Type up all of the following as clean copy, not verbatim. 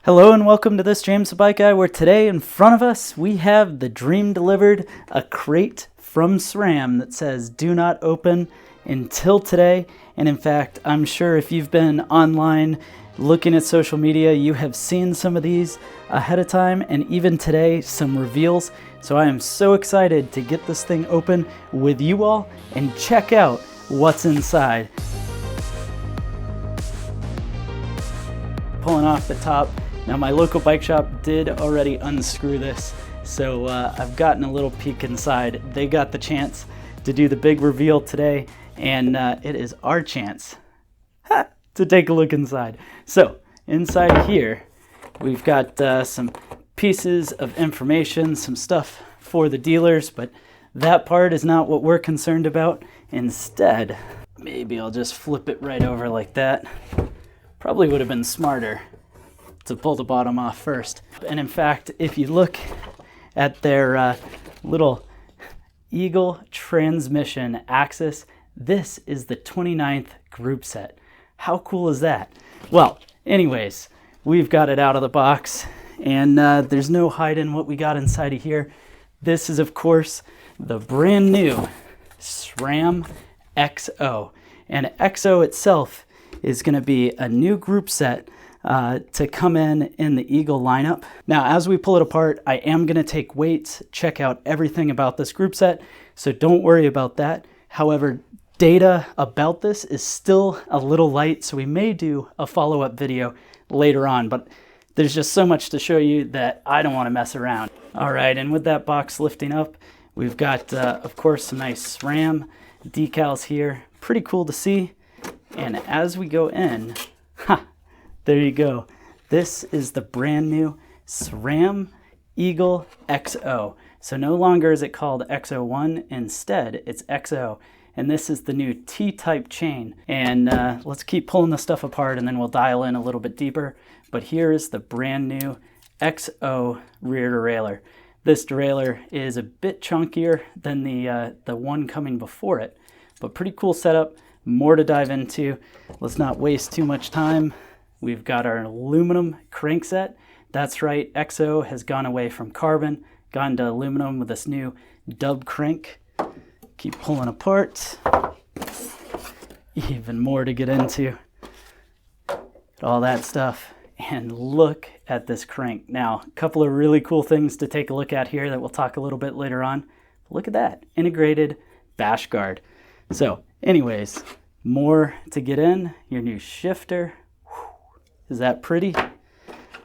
Hello and welcome to this James the Bike Guy, where today in front of us we have the dream delivered, a crate from SRAM that says do not open until today. And in fact, I'm sure if you've been online looking at social media, you have seen some of these ahead of time, and even today some reveals. So I am so excited to get this thing open with you all and check out what's inside. Pulling off the top. Now my local bike shop did already unscrew this, so I've gotten a little peek inside. They got the chance to do the big reveal today, and it is our chance to take a look inside. So inside here, we've got some pieces of information, some stuff for the dealers, but that part is not what we're concerned about. Instead, maybe I'll just flip it right over like that. Probably would have been smarter to pull the bottom off first. And in fact, if you look at their little Eagle transmission axis, this is the 29th group set. How cool is that? Well, anyways, we've got it out of the box, and there's no hiding what we got inside of here. This is, of course, the brand new SRAM XO. And XO itself is going to be a new group set to come in the Eagle lineup. Now, as we pull it apart, I am going to take weights, check out everything about this group set, so don't worry about that. However, data about this is still a little light, so we may do a follow-up video later on, but there's just so much to show you that I don't want to mess around. All right, and with that box lifting up, we've got, of course, some nice SRAM decals here. Pretty cool to see. And as we go in, there you go. This is the brand new SRAM Eagle XO. So no longer is it called XO1, instead it's XO. And this is the new T-type chain. And let's keep pulling the stuff apart and then we'll dial in a little bit deeper. But here is the brand new XO rear derailleur. This derailleur is a bit chunkier than the one coming before it, but pretty cool setup. More to dive into. Let's not waste too much time. We've got our aluminum crankset. That's right, XO has gone away from carbon, gone to aluminum with this new dub crank. Keep pulling apart. Even more to get into. All that stuff. And look at this crank. Now, a couple of really cool things to take a look at here that we'll talk a little bit later on. Look at that, integrated bash guard. So, anyways, more to get in. Your new shifter. Is that pretty?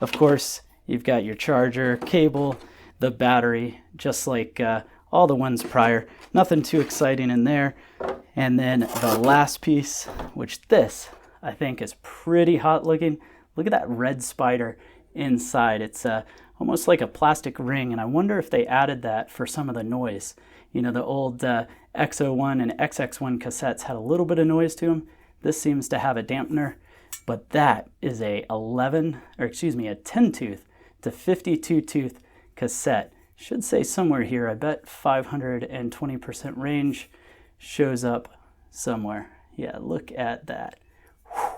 Of course, you've got your charger, cable, the battery, just like all the ones prior. Nothing too exciting in there. And then the last piece, which this I think is pretty hot looking. Look at that red spider inside. It's almost like a plastic ring, and I wonder if they added that for some of the noise. You know, the old XO1 and XX1 cassettes had a little bit of noise to them. This seems to have a dampener. But that is a 10 tooth to 52 tooth cassette. Should say somewhere here, I bet 520% range shows up somewhere. Yeah, look at that. Whew.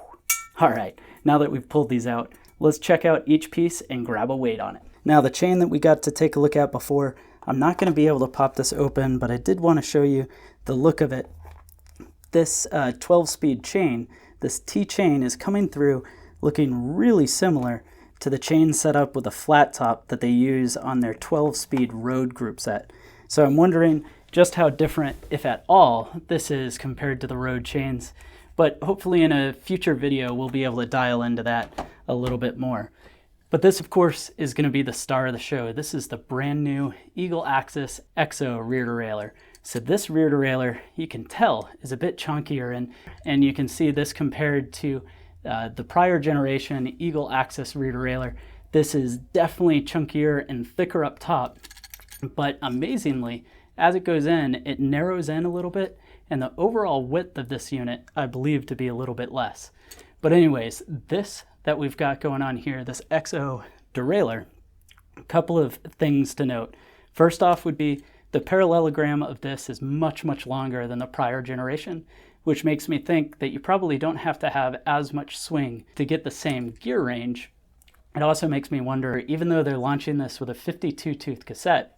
All right, now that we've pulled these out, let's check out each piece and grab a weight on it. Now the chain that we got to take a look at before, I'm not going to be able to pop this open, but I did want to show you the look of it. This 12-speed chain, this T-chain is coming through looking really similar to the chain setup with a flat top that they use on their 12-speed road group set. So I'm wondering just how different, if at all, this is compared to the road chains. But hopefully in a future video, we'll be able to dial into that a little bit more. But this, of course, is going to be the star of the show. This is the brand new Eagle Axis XO rear derailleur. So this rear derailleur, you can tell, is a bit chunkier, and you can see this compared to the prior generation Eagle Axis rear derailleur. This is definitely chunkier and thicker up top, but amazingly, as it goes in, it narrows in a little bit, and the overall width of this unit, I believe to be a little bit less. But anyways, this that we've got going on here, this XO derailleur, a couple of things to note. First off would be the parallelogram of this is much, much longer than the prior generation, which makes me think that you probably don't have to have as much swing to get the same gear range It also makes me wonder, even though they're launching this with a 52-tooth cassette,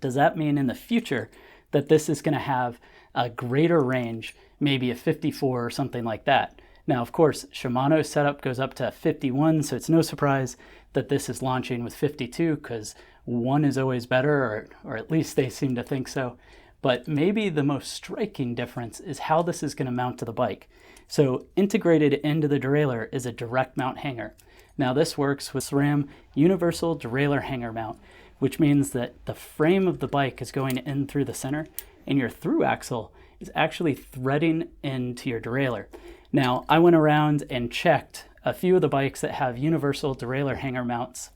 does that mean in the future that this is going to have a greater range, maybe a 54 or something like that? Now, of course, Shimano's setup goes up to 51, so it's no surprise that this is launching with 52, because one is always better, or at least they seem to think so. But maybe the most striking difference is how this is going to mount to the bike. So integrated into the derailleur is a direct mount hanger. Now this works with SRAM universal derailleur hanger mount, which means that the frame of the bike is going in through the center, and your through axle is actually threading into your derailleur. Now, I went around and checked a few of the bikes that have universal derailleur hanger mounts,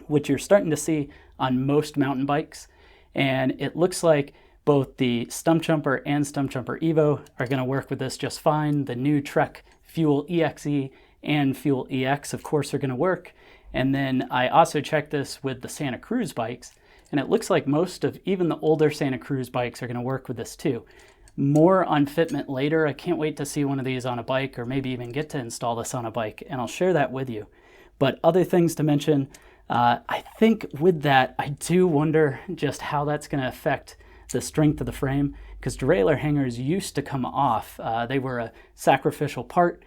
which you're starting to see on most mountain bikes. And it looks like both the Stumpjumper and Stumpjumper Evo are going to work with this just fine. The new Trek Fuel EXE and Fuel EX, of course, are going to work. And then I also checked this with the Santa Cruz bikes, and it looks like most of even the older Santa Cruz bikes are going to work with this too. More on fitment later. I can't wait to see one of these on a bike, or maybe even get to install this on a bike, and I'll share that with you. But other things to mention, I think with that, I do wonder just how that's going to affect the strength of the frame, because derailleur hangers used to come off. They were a sacrificial part,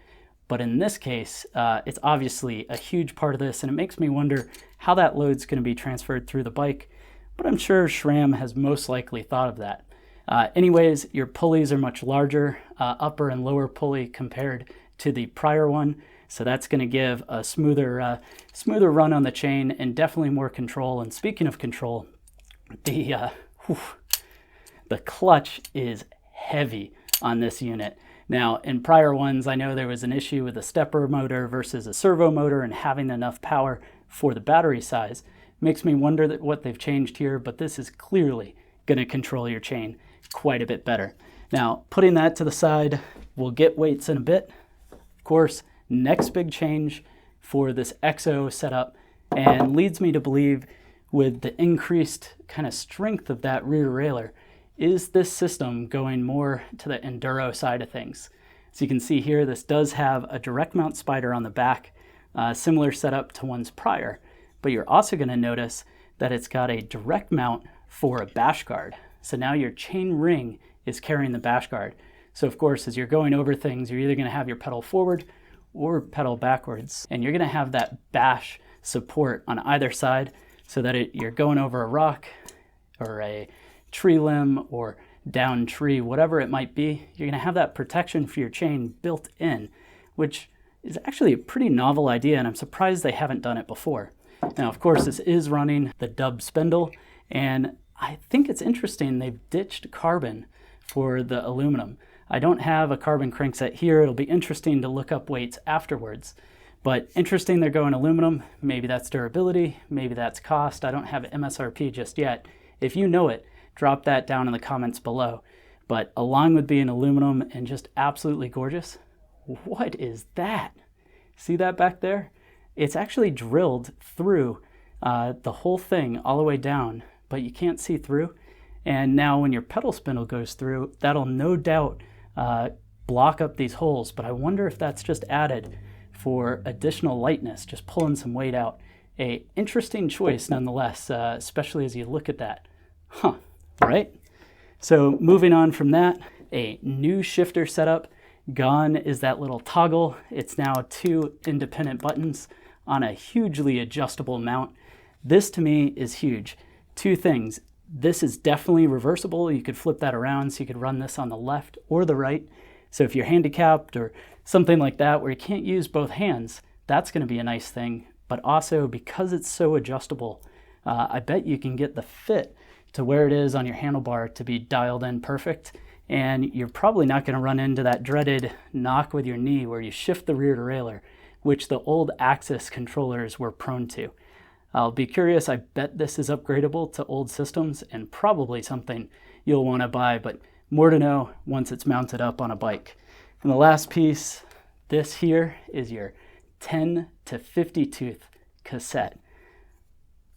but in this case, it's obviously a huge part of this, and it makes me wonder how that load's going to be transferred through the bike. But I'm sure SRAM has most likely thought of that. Anyways, your pulleys are much larger, upper and lower pulley compared to the prior one. So that's going to give a smoother run on the chain, and definitely more control. And speaking of control, the clutch is heavy on this unit. Now, in prior ones, I know there was an issue with a stepper motor versus a servo motor and having enough power for the battery size. Makes me wonder what they've changed here, but this is clearly going to control your chain quite a bit better. Now, putting that to the side, we'll get weights in a bit. Of course, next big change for this EXO setup, and leads me to believe with the increased kind of strength of that rear derailleur, is this system going more to the enduro side of things. So you can see here, this does have a direct mount spider on the back, similar setup to ones prior, but you're also going to notice that it's got a direct mount for a bash guard. So now your chain ring is carrying the bash guard. So of course, as you're going over things, you're either going to have your pedal forward or pedal backwards, and you're going to have that bash support on either side, so that you're going over a rock or a tree limb or down tree, whatever it might be, you're going to have that protection for your chain built in, which is actually a pretty novel idea, and I'm surprised they haven't done it before. Now, of course, this is running the dub spindle, and I think it's interesting they've ditched carbon for the aluminum. I don't have a carbon crankset here. It'll be interesting to look up weights afterwards. But interesting they're going aluminum. Maybe that's durability, maybe that's cost. I don't have MSRP just yet. If you know it, drop that down in the comments below. But along with being aluminum and just absolutely gorgeous, what is that? See that back there? It's actually drilled through the whole thing all the way down, but you can't see through. And now when your pedal spindle goes through, that'll no doubt block up these holes. But I wonder if that's just added for additional lightness, just pulling some weight out. A interesting choice nonetheless, especially as you look at that. Right? So moving on from that, a new shifter setup. Gone is that little toggle. It's now 2 independent buttons on a hugely adjustable mount. This to me is huge. 2 things. This is definitely reversible. You could flip that around, so you could run this on the left or the right. So if you're handicapped or something like that where you can't use both hands, that's going to be a nice thing. But also, because it's so adjustable, I bet you can get the fit to where it is on your handlebar to be dialed in perfect. And you're probably not going to run into that dreaded knock with your knee where you shift the rear derailleur, which the old Axis controllers were prone to. I'll be curious. I bet this is upgradable to old systems, and probably something you'll want to buy, but more to know once it's mounted up on a bike. And the last piece, this here is your 10 to 50 tooth cassette.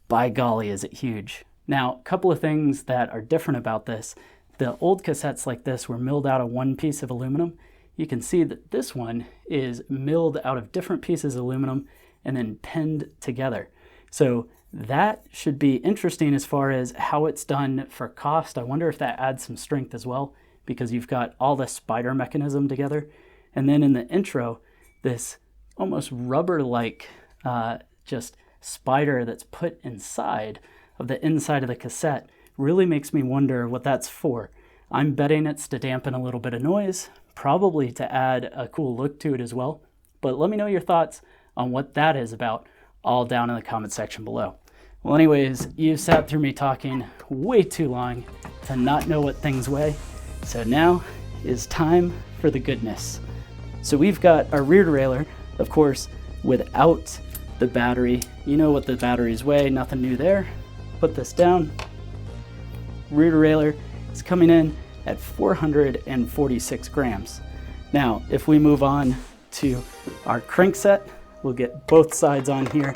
By golly, is it huge. Now, a couple of things that are different about this. The old cassettes like this were milled out of one piece of aluminum. You can see that this one is milled out of different pieces of aluminum and then pinned together. So that should be interesting as far as how it's done for cost. I wonder if that adds some strength as well, because you've got all the spider mechanism together. And then in the intro, this almost rubber-like just spider that's put inside of the inside of the cassette really makes me wonder what that's for. I'm betting it's to dampen a little bit of noise, probably to add a cool look to it as well. But let me know your thoughts on what that is about, all down in the comment section below. Well, anyways, you've sat through me talking way too long to not know what things weigh. So now is time for the goodness. So we've got our rear derailleur, of course, without the battery. You know what the batteries weigh, nothing new there. Put this down. Rear derailleur is coming in at 446 grams. Now, if we move on to our crankset, we'll get both sides on here.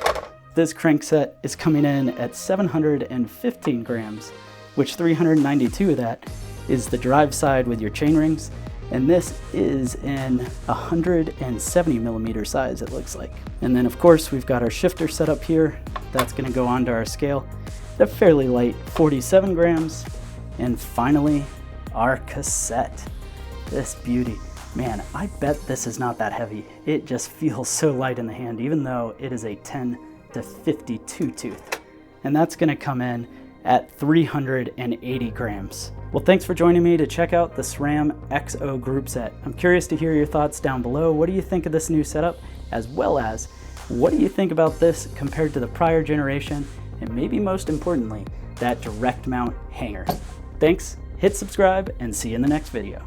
This crankset is coming in at 715 grams, which 392 of that is the drive side with your chain rings. And this is in 170 millimeter size, it looks like. And then of course, we've got our shifter set up here. That's gonna go onto our scale. They're fairly light, 47 grams. And finally, our cassette. This beauty. Man, I bet this is not that heavy. It just feels so light in the hand, even though it is a 10 to 52 tooth. And that's gonna come in at 380 grams. Well, thanks for joining me to check out the SRAM XO group set. I'm curious to hear your thoughts down below. What do you think of this new setup? As well as, what do you think about this compared to the prior generation? And maybe most importantly, that direct mount hanger. Thanks, hit subscribe, and see you in the next video.